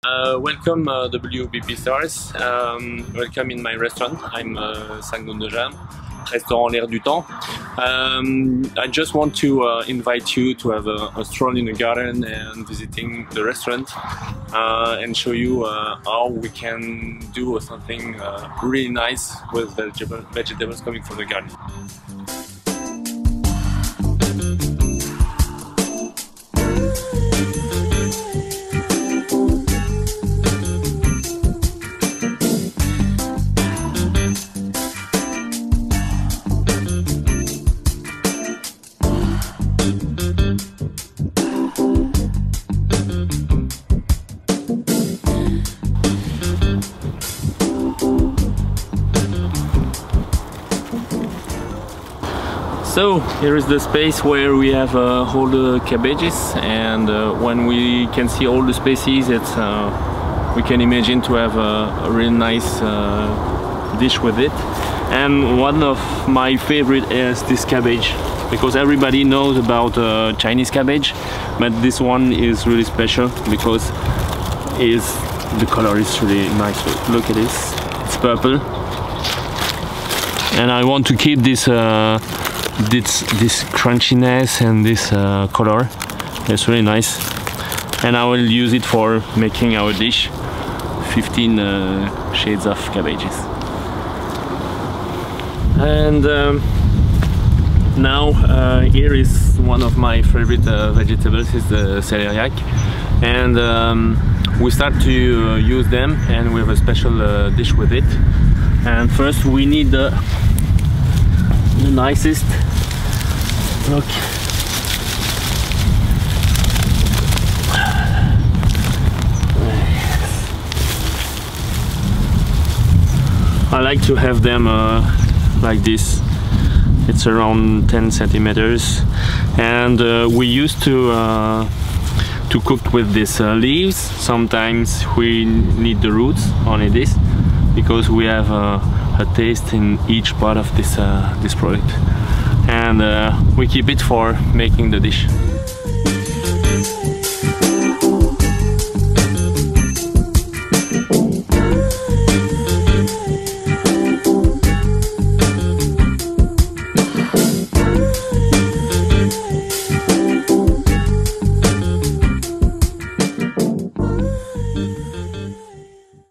Welcome WBP stars. Welcome in my restaurant. I'm Sang-Hoon Degeimbre, restaurant L'Air du Temps. I just want to invite you to have a stroll in the garden and visiting the restaurant and show you how we can do something really nice with vegetables coming from the garden. So here is the space where we have all the cabbages, and when we can see all the spaces, we can imagine to have a really nice dish with it. And one of my favorite is this cabbage, because everybody knows about Chinese cabbage, but this one is really special because the color is really nice. Look at this, it's purple, and I want to keep this crunchiness and this color. It's really nice, and I will use it for making our dish, 15 shades of cabbages. And now here is one of my favorite vegetables, is the celeriac, and we start to use them, and we have a special dish with it. And first we need the nicest. Look, I like to have them like this. It's around 10 centimeters, and we used to cook with these leaves. Sometimes we need the roots, only this, because we have a taste in each part of this product, and we keep it for making the dish.